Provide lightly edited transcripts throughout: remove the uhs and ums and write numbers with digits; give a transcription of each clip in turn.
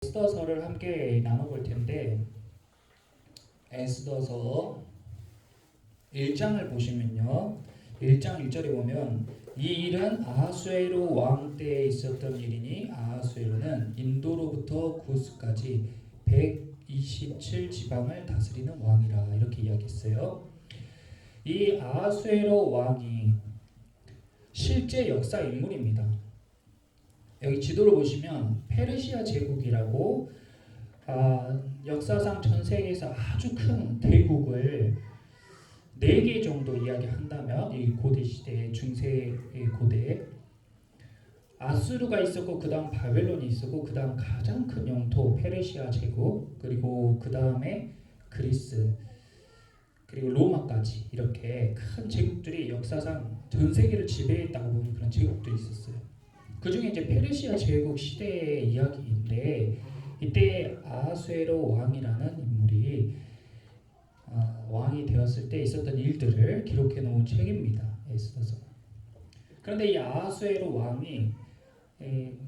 에스더서를 함께 나눠볼 텐데, 에스더서 1장을 보시면요, 1장 1절에 보면 이 일은 아하수에로 왕 때에 있었던 일이니 아하수에로는 인도로부터 구스까지 127 지방을 다스리는 왕이라, 이렇게 이야기했어요. 이 아하수에로 왕이 실제 역사 인물입니다. 여기 지도를 보시면 페르시아 제국이라고 역사상 전 세계에서 아주 큰 대국을 4개 정도 이야기한다면, 이 고대 시대의 중세의 고대에 아수르가 있었고, 그 다음 바벨론이 있었고, 그 다음 가장 큰 영토 페르시아 제국, 그리고 그 다음에 그리스, 그리고 로마까지, 이렇게 큰 제국들이 역사상 전 세계를 지배했다고 보는 그런 제국들이 있었어요. 그 중에 이제 페르시아 제국 시대의 이야기인데, 이때 아하수에로 왕이라는 인물이 왕이 되었을 때 있었던 일들을 기록해 놓은 책입니다. 에스더서. 그런데 이 아하수에로 왕이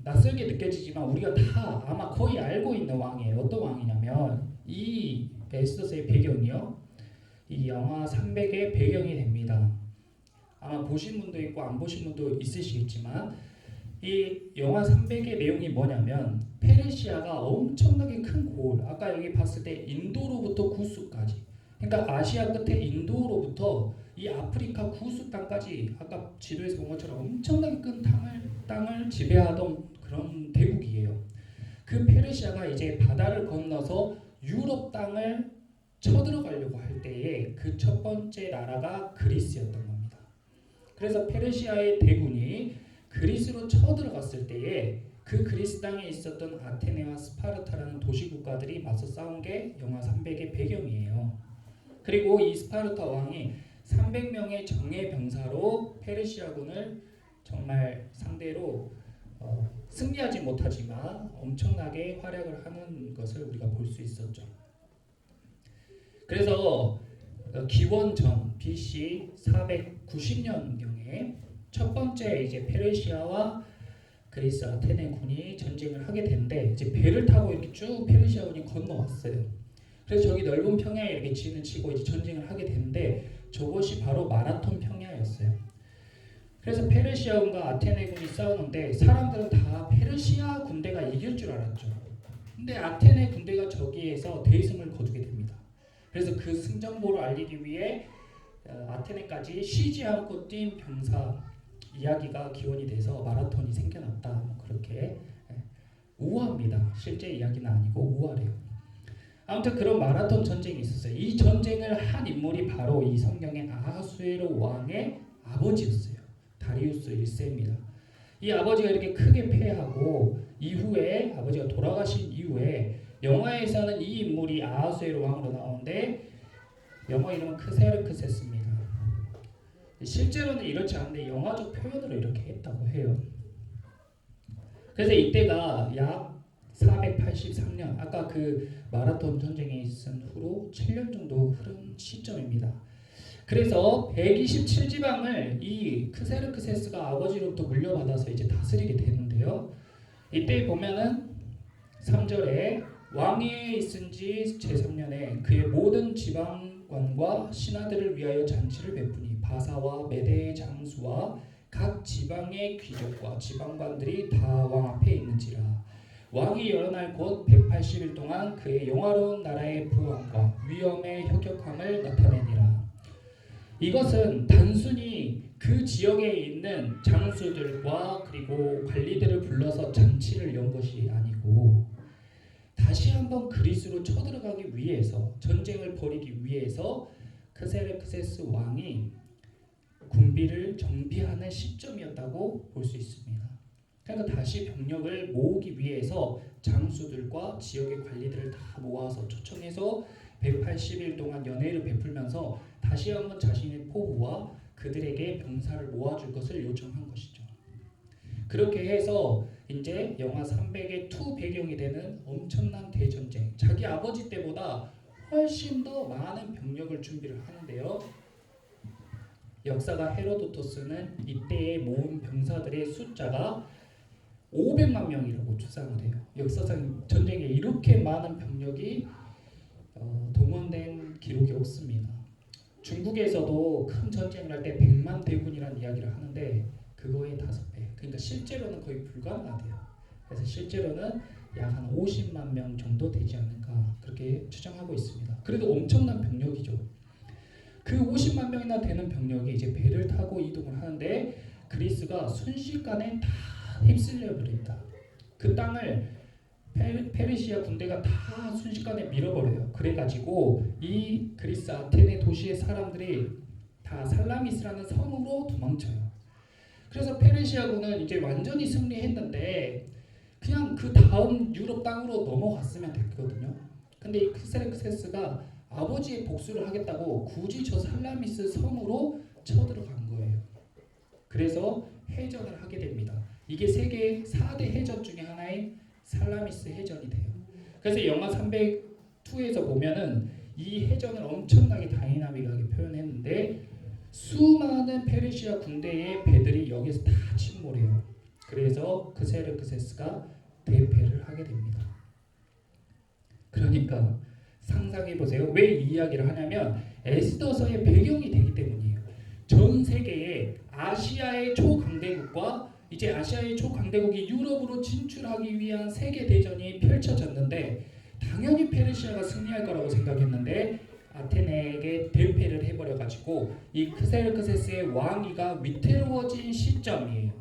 낯설게 느껴지지만 우리가 다 아마 거의 알고 있는 왕이에요. 어떤 왕이냐면, 이 에스더서의 배경이요, 이 영화 300의 배경이 됩니다. 아마 보신 분도 있고 안 보신 분도 있으시겠지만, 이 영화 300의 내용이 뭐냐면, 페르시아가 엄청나게 큰 고을, 아까 여기 봤을 때 인도로부터 구스까지, 그러니까 아시아 끝에 인도로부터 이 아프리카 구스 땅까지, 아까 지도에서 본 것처럼 엄청나게 큰 땅을 지배하던 그런 대국이에요. 그 페르시아가 이제 바다를 건너서 유럽 땅을 쳐들어가려고 할 때에 그 첫 번째 나라가 그리스였던 겁니다. 그래서 페르시아의 대군이 그리스로 쳐들어갔을 때에 그 그리스 땅에 있었던 아테네와 스파르타라는 도시 국가들이 맞서 싸운 게 영화 300의 배경이에요. 그리고 이 스파르타 왕이 300명의 정예 병사로 페르시아군을 정말 상대로 승리하지 못하지만 엄청나게 활약을 하는 것을 우리가 볼 수 있었죠. 그래서 기원전 BC 490년경에 첫 번째 이제 페르시아와 그리스 아테네 군이 전쟁을 하게 되는데, 이제 배를 타고 이렇게 쭉 페르시아군이 건너왔어요. 그래서 저기 넓은 평야에 이렇게 진을 치고 이제 전쟁을 하게 되는데, 저것이 바로 마라톤 평야였어요. 그래서 페르시아군과 아테네군이 싸우는데 사람들은 다 페르시아 군대가 이길 줄 알았죠. 근데 아테네 군대가 저기에서 대승을 거두게 됩니다. 그래서 그 승전보를 알리기 위해 아테네까지 쉬지 않고 뛴 병사 이야기가 기원이 돼서 마라톤이 생겨났다. 뭐 그렇게 우화합니다. 실제 이야기는 아니고 우화래요. 아무튼 그런 마라톤 전쟁이 있었어요. 이 전쟁을 한 인물이 바로 이 성경의 아하수에로 왕의 아버지였어요. 다리우스 1세입니다. 이 아버지가 이렇게 크게 패하고 이후에, 아버지가 돌아가신 이후에 영화에서는 이 인물이 아하수에로 왕으로 나오는데, 영화 이름은 크세르크세스입니다. 실제로는 이렇지 않은데 영화적 표현으로 이렇게 했다고 해요. 그래서 이때가 약 483년, 아까 그 마라톤 전쟁에 있은 후로 7년 정도 흐른 시점입니다. 그래서 127지방을 이 크세르크세스가 아버지로부터 물려받아서 이제 다스리게 되는데요. 이때 보면은 3절에 왕위에 있은 지 제3년에 그의 모든 지방관과 신하들을 위하여 잔치를 베푸니 바사와 메대의 장수와 각 지방의 귀족과 지방관들이 다 왕 앞에 있는지라. 왕이 여러 날 곧 180일 동안 그의 영화로운 나라의 부왕과 위엄의 혁혁함을 나타내니라. 이것은 단순히 그 지역에 있는 장수들과 그리고 관리들을 불러서 잔치를 연 것이 아니고, 다시 한번 그리스로 쳐들어가기 위해서, 전쟁을 벌이기 위해서 크세르크세스 왕이 군비를 정비하는 시점이었다고 볼 수 있습니다. 그러니까 다시 병력을 모으기 위해서 장수들과 지역의 관리들을 다 모아서 초청해서 180일 동안 연회를 베풀면서 다시 한번 자신의 포부와 그들에게 병사를 모아줄 것을 요청한 것이죠. 그렇게 해서 이제 영화 300의 투 배경이 되는 엄청난 대전쟁, 자기 아버지 때보다 훨씬 더 많은 병력을 준비를 하는데요. 역사가 헤로도토스는 이때의 모은 병사들의 숫자가 500만 명이라고 추산을 해요. 역사상 전쟁에 이렇게 많은 병력이 동원된 기록이 없습니다. 중국에서도 큰 전쟁을 할 때 100만 대군이라는 이야기를 하는데 그거의 5배. 그러니까 실제로는 거의 불가능하대요. 그래서 실제로는 약 한 50만 명 정도 되지 않을까 그렇게 추정하고 있습니다. 그래도 엄청난 병력이죠. 그 50만 명이나 되는 병력이 이제 배를 타고 이동을 하는데 그리스가 순식간에 다 휩쓸려 버립니다. 그 땅을 페르시아 군대가 다 순식간에 밀어버려요. 그래가지고 이 그리스 아테네 도시의 사람들이 다 살라미스라는 섬으로 도망쳐요. 그래서 페르시아군은 이제 완전히 승리했는데 그냥 그 다음 유럽 땅으로 넘어갔으면 됐거든요. 근데 이 크세르크세스가 아버지의 복수를 하겠다고 굳이 저 살라미스 섬으로 쳐들어간 거예요. 그래서 해전을 하게 됩니다. 이게 세계 4대 해전 중에 하나인 살라미스 해전이 돼요. 그래서 영화 302에서 보면은 이 해전을 엄청나게 다이나믹하게 표현했는데 수많은 페르시아 군대의 배들이 여기서 다 침몰해요. 그래서 크세르크세스가 대패를 하게 됩니다. 그러니까 상상해 보세요. 왜 이 이야기를 하냐면 에스더서의 배경이 되기 때문이에요. 전 세계에 아시아의 초강대국과 이제 아시아의 초강대국이 유럽으로 진출하기 위한 세계 대전이 펼쳐졌는데 당연히 페르시아가 승리할 거라고 생각했는데 아테네에게 대패를 해버려가지고 이 크세르크세스의 왕위가 위태로워진 시점이에요.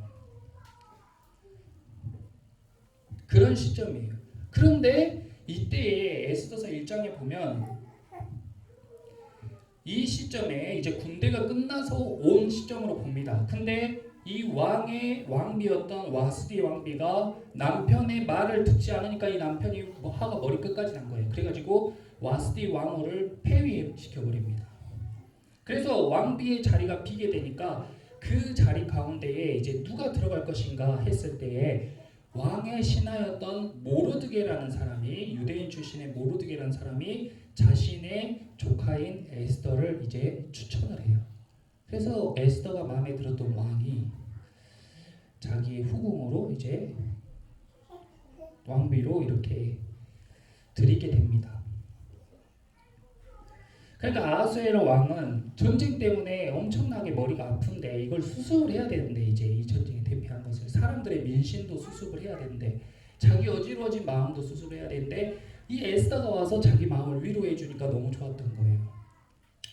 그런 시점이에요. 그런데 이때에 에스더서 1장에 보면 이 시점에 이제 군대가 끝나서 온 시점으로 봅니다. 근데 이 왕의 왕비였던 와스디 왕비가 남편의 말을 듣지 않으니까 이 남편이 화가 머리끝까지 난 거예요. 그래가지고 와스디 왕후를 폐위시켜버립니다. 그래서 왕비의 자리가 비게 되니까 그 자리 가운데에 이제 누가 들어갈 것인가 했을 때에 왕의 신하였던 모르드게라는 사람이 유대인 출신의 모르드게라는 사람이 자신의 조카인 에스더를 이제 추천을 해요. 그래서 에스더가 마음에 들었던 왕이 자기의 후궁으로 이제 왕비로 이렇게 드리게 됩니다. 그러니까 아하수에로 왕은 전쟁 때문에 엄청나게 머리가 아픈데 이걸 수습을 해야 되는데 이제 이 전쟁에 대피한 것을 사람들의 민심도 수습을 해야 되는데 자기 어지러워진 마음도 수습을 해야 되는데 이 에스더가 와서 자기 마음을 위로해 주니까 너무 좋았던 거예요.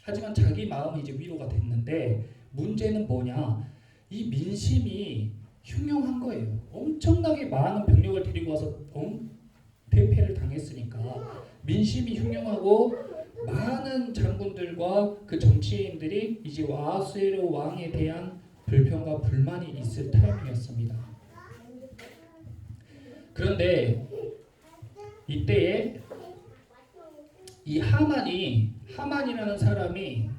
하지만 자기 마음이 이제 위로가 됐는데 문제는 뭐냐? 이 민심이 흉흉한 거예요. 엄청나게 많은 병력을 데리고 와서 대패를 당했으니까 민심이 흉흉하고 많은 장군들과 그 정치인들이 이제 아하수에로 왕에 대한 불평과 불만이 있을 타이밍이었습니다. 그런데 이때에 이 하만이라는 사람이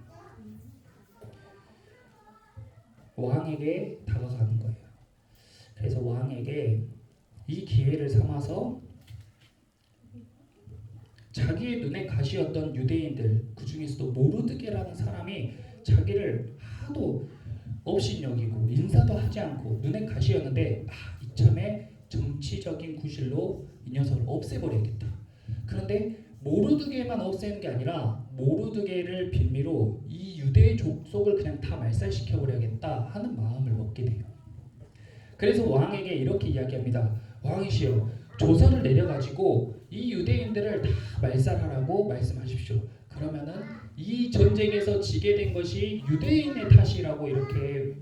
왕에게 다가가는 거예요. 그래서 왕에게 이 기회를 삼아서 자기의 눈에 가시였던 유대인들 그 중에서도 모르드게라는 사람이 자기를 하도 업신여기고 인사도 하지 않고 눈에 가시였는데 이참에 정치적인 구실로 이 녀석을 없애버려야겠다. 그런데 모르드게만 없애는 게 아니라 모르드게를 빌미로 이 유대의 족속을 그냥 다 말살시켜버려야겠다 하는 마음을 먹게 돼요. 그래서 왕에게 이렇게 이야기합니다. 왕이시여 조서를 내려가지고 이 유대인들을 다 말살하라고 말씀하십시오. 그러면은 이 전쟁에서 지게 된 것이 유대인의 탓이라고 이렇게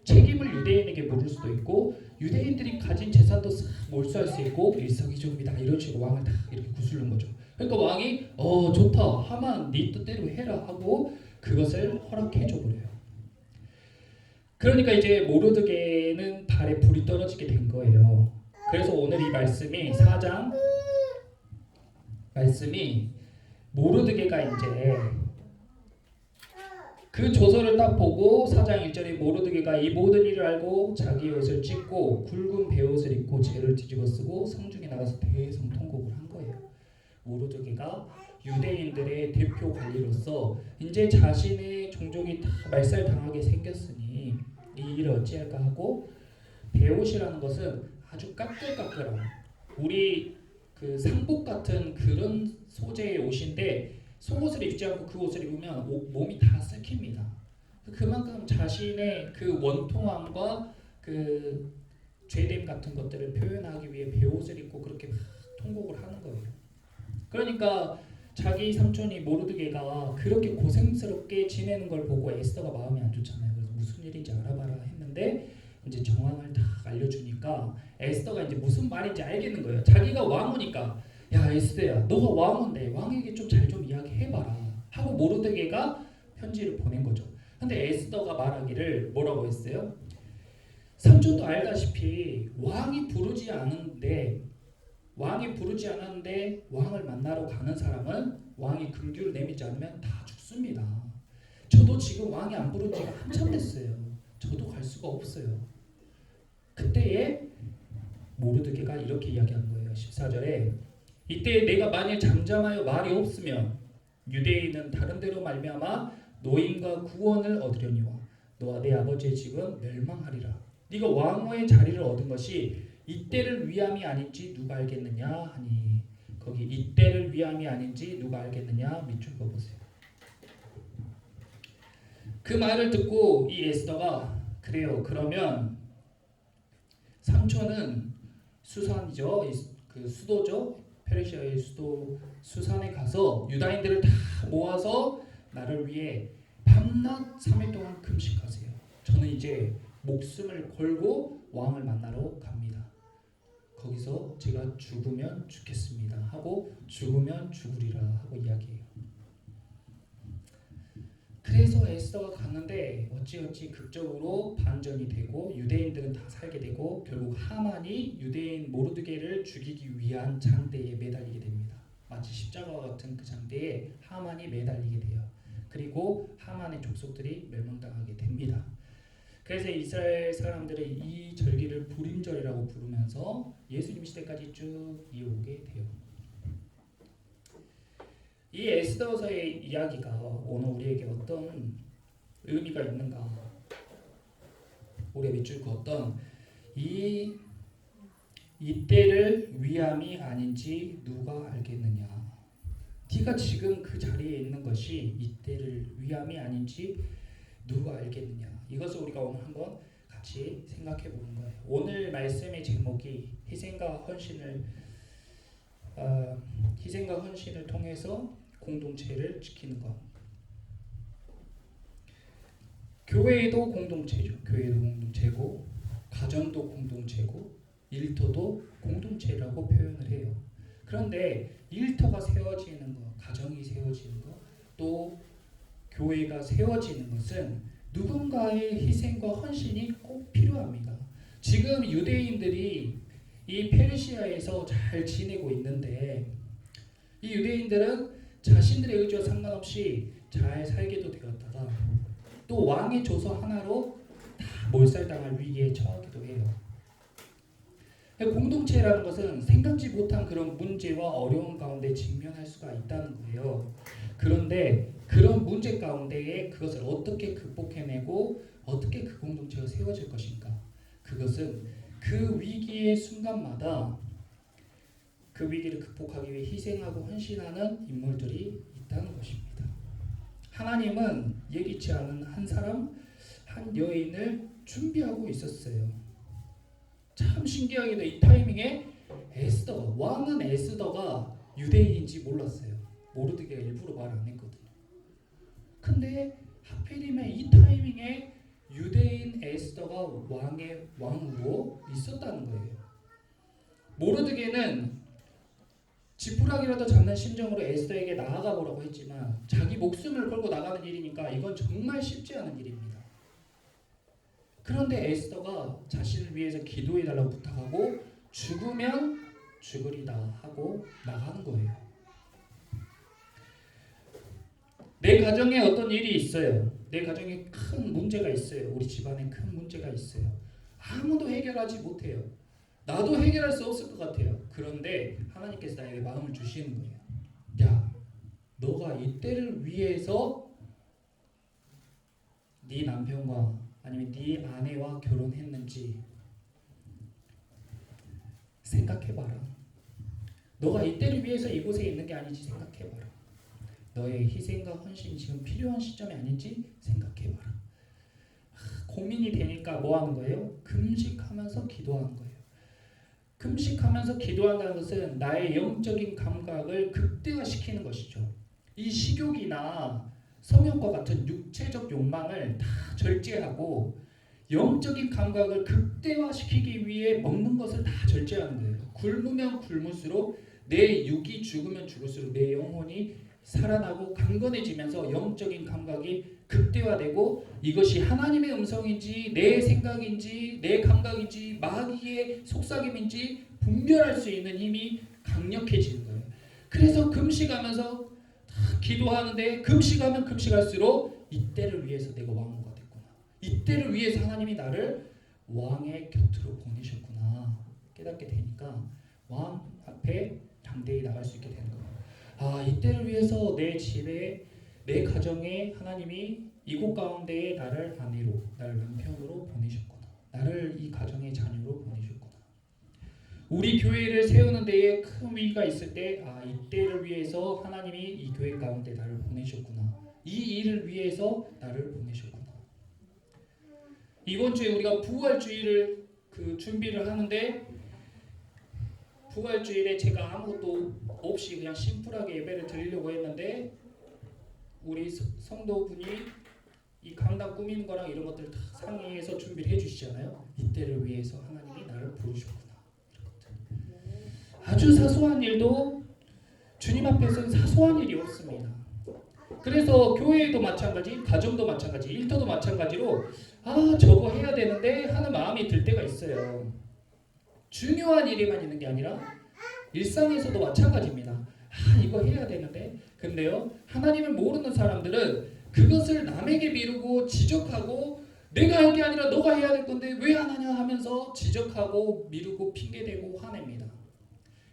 책임을 유대인에게 물을 수도 있고 유대인들이 가진 재산도 싹 몰수할 수 있고 일석이조입니다. 이런 식으로 왕을 다 이렇게 구슬른 거죠. 그러니까 왕이 좋다 하만 네 뜻대로 해라 하고 그것을 허락해 줘버려요. 그러니까 이제 모르드게는 발에 불이 떨어지게 된 거예요. 그래서 오늘 이 말씀이 4장 말씀이 모르드게가 이제 그 조서를 딱 보고 4장 1절에 모르드게가 이 모든 일을 알고 자기 옷을 찢고 굵은 베옷을 입고 재를 뒤집어 쓰고 성중에 나가서 대성통곡을 한 거예요. 모르드게가 유대인들의 대표 관리로서 이제 자신의 종족이 다 말살당하게 생겼으니 이 일을 어찌할까 하고 베옷이라는 것은 아주 까끌까끌한 우리 그 상복 같은 그런 소재의 옷인데 속옷을 입지 않고 그 옷을 입으면 몸이 다 썩힙니다. 그만큼 자신의 그 원통함과 그 죄됨 같은 것들을 표현하기 위해 베옷을 입고 그렇게 막 통곡을 하는 거예요. 그러니까 자기 삼촌이 모르드게가 그렇게 고생스럽게 지내는 걸 보고 에스더가 마음이 안 좋잖아요. 그래서 무슨 일인지 알아봐라 했는데 이제 정황을 다 알려주니까 에스더가 이제 무슨 말인지 알겠는 거예요. 자기가 왕후니까 야 에스더야 너가 왕후인데 왕에게 좀 잘 좀 이야기해봐라 하고 모르드게가 편지를 보낸 거죠. 근데 에스더가 말하기를 뭐라고 했어요? 삼촌도 알다시피 왕이 부르지 않았는데 왕을 만나러 가는 사람은 왕이 금규를 내미지 않으면 다 죽습니다. 저도 지금 왕이 안 부른 지가 한참 됐어요. 저도 갈 수가 없어요. 그때에 모르드게가 이렇게 이야기한 거예요. 14절에 이때 내가 만일 잠잠하여 말이 없으면 유대인은 다른 데로 말미암아 노임과 구원을 얻으려니와 너와 내 아버지의 집은 멸망하리라. 네가 왕후의 자리를 얻은 것이 이때를 위함이 아닌지 누가 알겠느냐 하니 거기 이때를 위함이 아닌지 누가 알겠느냐 밑줄 그어보세요. 그 말을 듣고 이 에스더가 그래요. 그러면 삼촌은 수산이죠. 그 수도죠. 페르시아의 수도 수산에 가서 유다인들을 다 모아서 나를 위해 밤낮 3일 동안 금식하세요. 저는 이제 목숨을 걸고 왕을 만나러 갑니다. 거기서 제가 죽으면 죽겠습니다 하고 죽으면 죽으리라 하고 이야기해요. 그래서 에스더가 갔는데 어찌어찌 극적으로 반전이 되고 유대인들은 다 살게 되고 결국 하만이 유대인 모르드게를 죽이기 위한 장대에 매달리게 됩니다. 마치 십자가와 같은 그 장대에 하만이 매달리게 돼요. 그리고 하만의 족속들이 멸망당하게 됩니다. 그래서 이스라엘 사람들은 이 절기를 불임절이라고 부르면서 예수님 시대까지 쭉 이어오게 돼요. 이 에스더서의 이야기가 오늘 우리에게 어떤 의미가 있는가? 우리가 밑줄 그었던 이때를 위함이 아닌지 누가 알겠느냐? 네가 지금 그 자리에 있는 것이 이때를 위함이 아닌지 누가 알겠느냐? 이것을 우리가 오늘 한번 같이 생각해 보는 거예요. 오늘 말씀의 제목이 희생과 헌신을 통해서 공동체를 지키는 것. 교회도 공동체죠. 교회도 공동체고 가정도 공동체고 일터도 공동체라고 표현을 해요. 그런데 일터가 세워지는 것, 가정이 세워지는 것, 또 교회가 세워지는 것은 누군가의 희생과 헌신이 꼭 필요합니다. 지금 유대인들이 이 페르시아에서 잘 지내고 있는데 이 유대인들은 자신들의 의지와 상관없이 잘 살게도 되었다가 또 왕의 조서 하나로 다 몰살당할 위기에 처하기도 해요. 공동체라는 것은 생각지 못한 그런 문제와 어려운 가운데 직면할 수가 있다는 거예요. 그런데 그런 문제 가운데에 그것을 어떻게 극복해내고 어떻게 그 공동체가 세워질 것인가? 그것은 그 위기의 순간마다 그 위기를 극복하기 위해 희생하고 헌신하는 인물들이 있다는 것입니다. 하나님은 예기치 않은 한 사람, 한 여인을 준비하고 있었어요. 참 신기하게도 이 타이밍에 왕은 에스더가 유대인인지 몰랐어요. 모르드게가 일부러 말 안 했거든요. 근데 하필이면 이 타이밍에 유대인 에스더가 왕으로 있었다는 거예요. 모르드게는 지푸라기라도 잡는 심정으로 에스더에게 나아가 보라고 했지만 자기 목숨을 걸고 나가는 일이니까 이건 정말 쉽지 않은 일입니다. 그런데 에스더가 자신을 위해서 기도해달라고 부탁하고 죽으면 죽으리다 하고 나가는 거예요. 내 가정에 어떤 일이 있어요. 내 가정에 큰 문제가 있어요. 우리 집안에 큰 문제가 있어요. 아무도 해결하지 못해요. 나도 해결할 수 없을 것 같아요. 그런데 하나님께서 나에게 마음을 주시는 거예요. 야, 너가 이때를 위해서 네 남편과 아니면 네 아내와 결혼했는지 생각해봐라. 너가 이때를 위해서 이곳에 있는 게 아닌지 생각해봐라. 너의 희생과 헌신이 지금 필요한 시점이 아닌지 생각해봐라. 고민이 되니까 뭐 하는 거예요? 금식하면서 기도하는 거예요. 금식하면서 기도한다는 것은 나의 영적인 감각을 극대화시키는 것이죠. 이 식욕이나 성욕과 같은 육체적 욕망을 다 절제하고 영적인 감각을 극대화시키기 위해 먹는 것을 다 절제하는 거예요. 굶으면 굶을수록 내 육이 죽으면 죽을수록 내 영혼이 살아나고 강건해지면서 영적인 감각이 극대화되고 이것이 하나님의 음성인지 내 생각인지 내 감각인지 마귀의 속삭임인지 분별할 수 있는 힘이 강력해지는 거예요. 그래서 금식하면서 기도하는데 금식하면 금식할수록 이때를 위해서 내가 왕후가 됐구나. 이때를 위해서 하나님이 나를 왕의 곁으로 보내셨구나. 깨닫게 되니까 왕 앞에 담대히 나갈 수 있게 되는 거예요. 이때를 위해서 내 집에 내 가정에 하나님이 이곳 가운데에 나를 아내로 나를 남편으로 보내셨구나. 나를 이 가정의 자녀로 보내셨구나. 우리 교회를 세우는 데에 큰 위기가 있을 때 이때를 위해서 하나님이 이 교회 가운데 나를 보내셨구나. 이 일을 위해서 나를 보내셨구나. 이번 주에 우리가 부활주일을 준비를 하는데 부활주일에 제가 아무것도 없이 그냥 심플하게 예배를 드리려고 했는데 우리 성도분이 이 강당 꾸미는 거랑 이런 것들 다 상의해서 준비를 해주시잖아요. 이때를 위해서 하나님이 나를 부르셨구나. 아주 사소한 일도 주님 앞에서는 사소한 일이 없습니다. 그래서 교회도 마찬가지, 가정도 마찬가지, 일터도 마찬가지로 저거 해야 되는데 하는 마음이 들 때가 있어요. 중요한 일에만 있는 게 아니라 일상에서도 마찬가지입니다. 이거 해야 되는데 근데요 하나님을 모르는 사람들은 그것을 남에게 미루고 지적하고 내가 할 게 아니라 너가 해야 될 건데 왜 안 하냐 하면서 지적하고 미루고 핑계대고 화냅니다.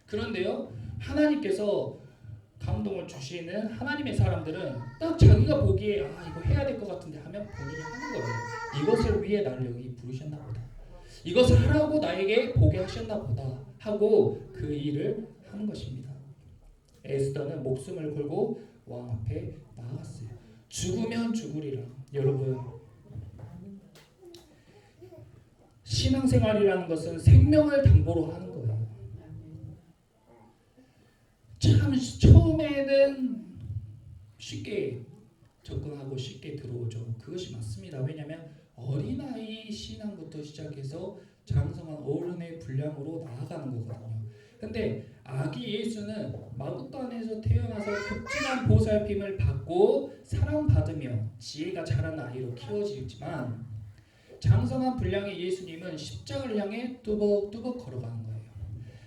그런데요 하나님께서 감동을 주시는 하나님의 사람들은 딱 자기가 보기에 이거 해야 될 것 같은데 하면 본인이 하는 거예요. 이것을 위해 나를 여기 부르셨나 보다. 이것을 하라고 나에게 보게 하셨나 보다 하고 그 일을 하는 것입니다. 에스더는 목숨을 걸고 왕 앞에 나아갔어요. 죽으면 죽으리라. 여러분 신앙생활이라는 것은 생명을 담보로 하는 거예요. 참 처음에는 쉽게 접근하고 쉽게 들어오죠. 그것이 맞습니다. 왜냐하면 어린아이 신앙부터 시작해서 장성한 어른의 분량으로 나아가는 거거든요. 근데 아기 예수는 마구간에서 태어나서 극진한 보살핌을 받고 사랑받으며 지혜가 자란 아이로 키워지지만 장성한 분량의 예수님은 십자가를 향해 뚜벅뚜벅 걸어가는 거예요.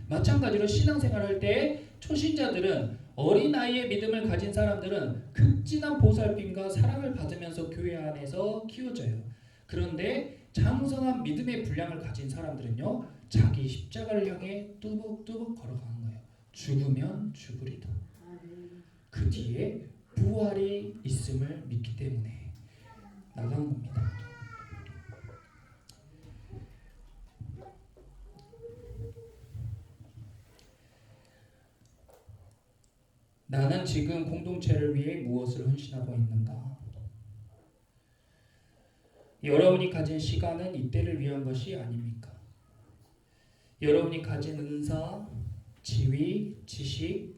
마찬가지로 신앙생활할 때 초신자들은 어린아이의 믿음을 가진 사람들은 극진한 보살핌과 사랑을 받으면서 교회 안에서 키워져요. 그런데 장성한 믿음의 분량을 가진 사람들은요 자기 십자가를 향해 뚜벅뚜벅 걸어가는 거예요. 죽으면 죽으리다. 그 뒤에 부활이 있음을 믿기 때문에 나간 겁니다. 나는 지금 공동체를 위해 무엇을 헌신하고 있는가? 여러분이 가진 시간은 이때를 위한 것이 아닙니까? 여러분이 가진 은사, 지위, 지식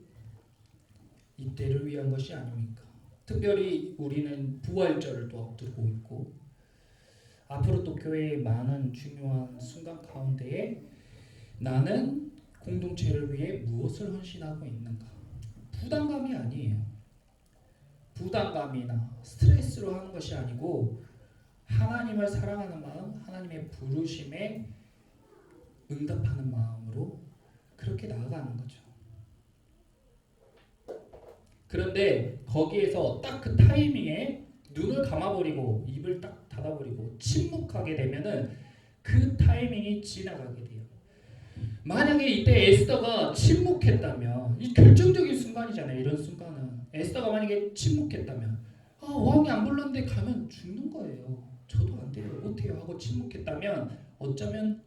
이때를 위한 것이 아닙니까? 특별히 우리는 부활절을 또 앞두고 있고 앞으로 또 교회의 많은 중요한 순간 가운데에 나는 공동체를 위해 무엇을 헌신하고 있는가? 부담감이 아니에요. 부담감이나 스트레스로 하는 것이 아니고 하나님을 사랑하는 마음, 하나님의 부르심에 응답하는 마음으로 그렇게 나아가는 거죠. 그런데 거기에서 딱 그 타이밍에 눈을 감아버리고 입을 딱 닫아버리고 침묵하게 되면은 그 타이밍이 지나가게 돼요. 만약에 이때 에스더가 침묵했다면 이 결정적인 순간이잖아요. 이런 순간은 에스더가 만약에 침묵했다면 왕이 안 불렀는데 가면 죽는 거예요. 저도 안 돼요. 못해요 하고 침묵했다면 어쩌면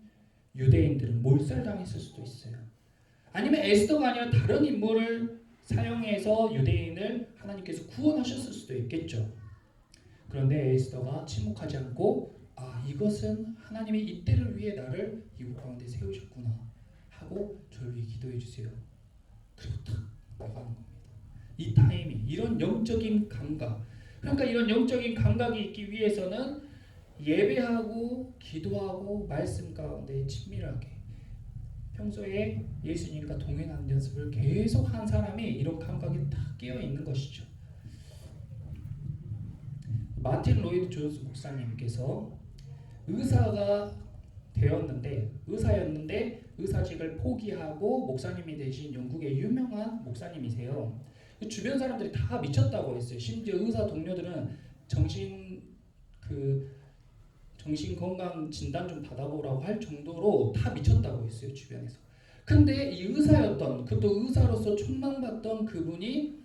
유대인들은 몰살당했을 수도 있어요. 아니면 에스더가 아니라 다른 인물을 사용해서 유대인을 하나님께서 구원하셨을 수도 있겠죠. 그런데 에스더가 침묵하지 않고 이것은 하나님이 이때를 위해 나를 이국 가운데 세우셨구나 하고 저를 위해 기도해 주세요. 그리고 탁 나가는 겁니다. 이 타이밍, 이런 영적인 감각, 그러니까 이런 영적인 감각이 있기 위해서는 예배하고 기도하고 말씀 가운데 친밀하게 평소에 예수님과 동행하는 연습을 계속 한 사람이 이런 감각이 딱 끼어 있는 것이죠. 마틴 로이드 존스 목사님께서 의사였는데 의사직을 포기하고 목사님이 되신 영국의 유명한 목사님이세요. 주변 사람들이 다 미쳤다고 했어요. 심지어 의사 동료들은 정신 건강 진단 좀 받아보라고 할 정도로 다 미쳤다고 했어요, 주변에서. 근데 이 그것도 의사로서 촉망받던 그분이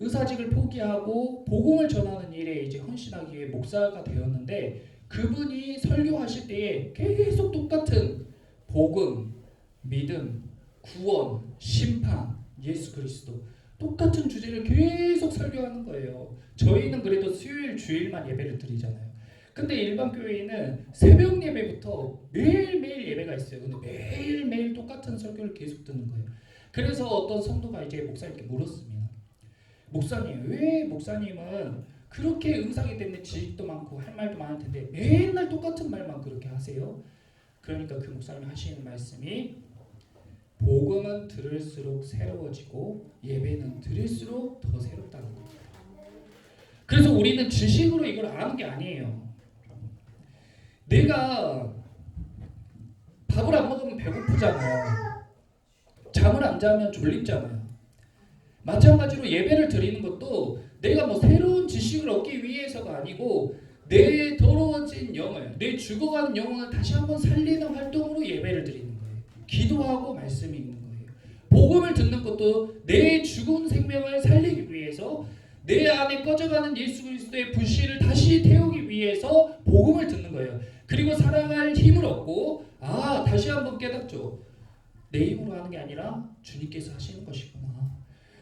의사직을 포기하고 복음을 전하는 일에 이제 헌신하기 위해 목사가 되었는데, 그분이 설교하실 때에 계속 똑같은 복음, 믿음, 구원, 심판, 예수 그리스도 똑같은 주제를 계속 설교하는 거예요. 저희는 그래도 수요일 주일만 예배를 드리잖아요. 근데 일반 교회에는 새벽 예배부터 매일매일 예배가 있어요. 근데 매일매일 똑같은 설교를 계속 듣는 거예요. 그래서 어떤 성도가 이제 목사님께 물었습니다. 목사님, 왜 목사님은 그렇게 의사기 때문에 지식도 많고 할 말도 많을 텐데 맨날 똑같은 말만 그렇게 하세요? 그러니까 그 목사님이 하시는 말씀이, 복음은 들을수록 새로워지고 예배는 들을수록 더 새롭다는 겁니다. 그래서 우리는 지식으로 이걸 아는 게 아니에요. 내가 밥을 안 먹으면 배고프잖아요. 잠을 안 자면 졸립잖아요. 마찬가지로 예배를 드리는 것도 내가 뭐 새로운 지식을 얻기 위해서가 아니고 내 더러워진 영을, 내 죽어가는 영혼을 다시 한번 살리는 활동으로 예배를 드리는 거예요. 기도하고 말씀이 있는 거예요. 복음을 듣는 것도 내 죽은 생명을 살리기 위해서, 내 안에 꺼져가는 예수 그리스도의 불씨를 다시 태우기 위해서 복음을 듣는 거예요. 그리고 살아갈 힘을 얻고 다시 한번 깨닫죠. 내 힘으로 하는 게 아니라 주님께서 하시는 것이구나.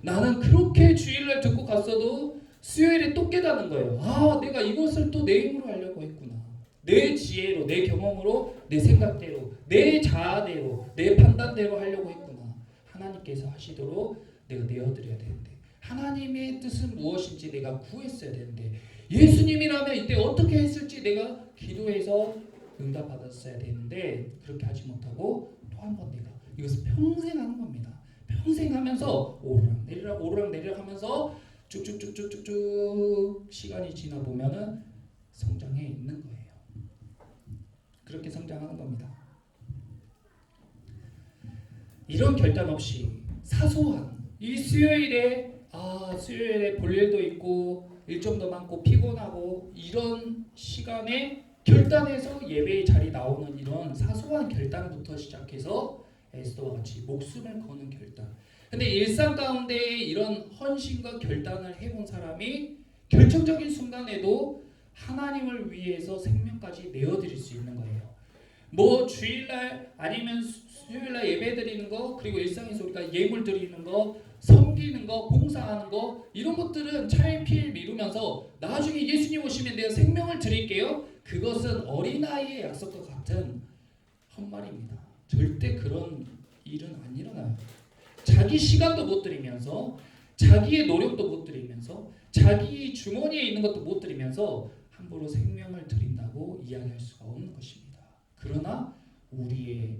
나는 그렇게 주일날 듣고 갔어도 수요일에 또 깨닫는 거예요. 내가 이것을 또 내 힘으로 하려고 했구나. 내 지혜로, 내 경험으로, 내 생각대로, 내 자아대로, 내 판단대로 하려고 했구나. 하나님께서 하시도록 내가 내어드려야 되는데, 하나님의 뜻은 무엇인지 내가 구했어야 되는데, 예수님이라면 이때 어떻게 했을지 내가 기도해서 응답받았어야 되는데 그렇게 하지 못하고 또 한 번 내가 이것을 평생 하는 겁니다. 평생 하면서 오르락 내리락 하면서 쭉쭉쭉쭉쭉 시간이 지나 보면은 성장해 있는 거예요. 그렇게 성장하는 겁니다. 이런 결단 없이 사소한 이 수요일에 볼 일도 있고 일정도 많고 피곤하고 이런 시간에 결단해서 예배의 자리 나오는 이런 사소한 결단부터 시작해서 에스더와 같이 목숨을 거는 결단. 근데 일상 가운데 이런 헌신과 결단을 해본 사람이 결정적인 순간에도 하나님을 위해서 생명까지 내어드릴 수 있는 거예요. 뭐 주일날 아니면 수요일날 예배 드리는 거, 그리고 일상에서 우리가 예물 드리는 거, 섬기는 거, 봉사하는 거, 이런 것들은 차일피일 미루면서 나중에 예수님 오시면 내가 생명을 드릴게요, 그것은 어린아이의 약속과 같은 헛말입니다. 절대 그런 일은 안 일어나요. 자기 시간도 못 드리면서, 자기의 노력도 못 드리면서, 자기 주머니에 있는 것도 못 드리면서 함부로 생명을 드린다고 이야기할 수가 없는 것입니다. 그러나 우리의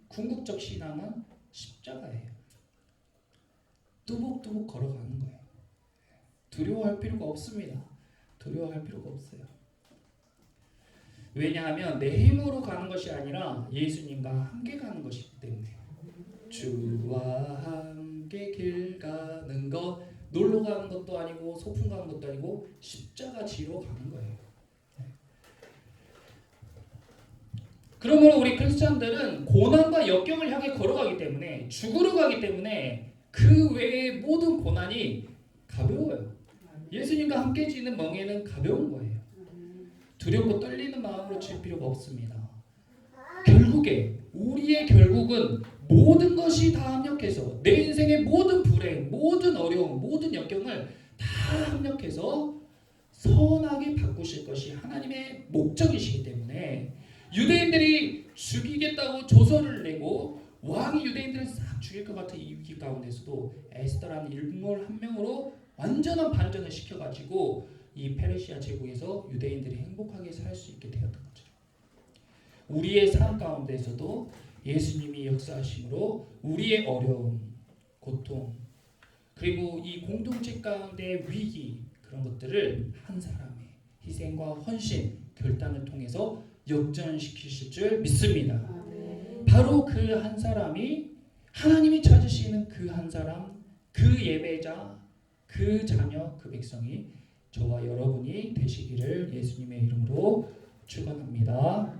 궁극적 신앙은 십자가예요. 뚜벅뚜벅 걸어가는 거예요. 두려워할 필요가 없습니다. 두려워할 필요가 없어요. 왜냐하면 내 힘으로 가는 것이 아니라 예수님과 함께 가는 것이기 때문에. 주와 함께 길 가는 것, 놀러 가는 것도 아니고 소풍 가는 것도 아니고 십자가 지로 가는 거예요. 그러므로 우리 크리스찬들은 고난과 역경을 향해 걸어가기 때문에, 죽으러 가기 때문에 그 외의 모든 고난이 가벼워요. 예수님과 함께 지는 멍에는 가벼운 거예요. 두렵고 떨리는 마음으로 질 필요가 없습니다. 결국에 우리의 결국은 모든 것이 다 합력해서 내 인생의 모든 불행, 모든 어려움, 모든 역경을 다 합력해서 선하게 바꾸실 것이 하나님의 목적이시기 때문에 유대인들이 죽이겠다고 조서를 내고 왕이 유대인들을 싹 죽일 것 같은 이 위기 가운데서도 에스더라는 인물 한 명으로 완전한 반전을 시켜가지고 이 페르시아 제국에서 유대인들이 행복하게 살 수 있게 되었던 거죠. 우리의 삶 가운데서도 예수님이 역사하심으로 우리의 어려움, 고통, 그리고 이 공동체 가운데 위기 그런 것들을 한 사람의 희생과 헌신, 결단을 통해서 역전시키실 줄 믿습니다. 바로 그 한 사람이 하나님이 찾으시는 그 한 사람, 그 예배자, 그 자녀, 그 백성이 저와 여러분이 되시기를 예수님의 이름으로 축원합니다.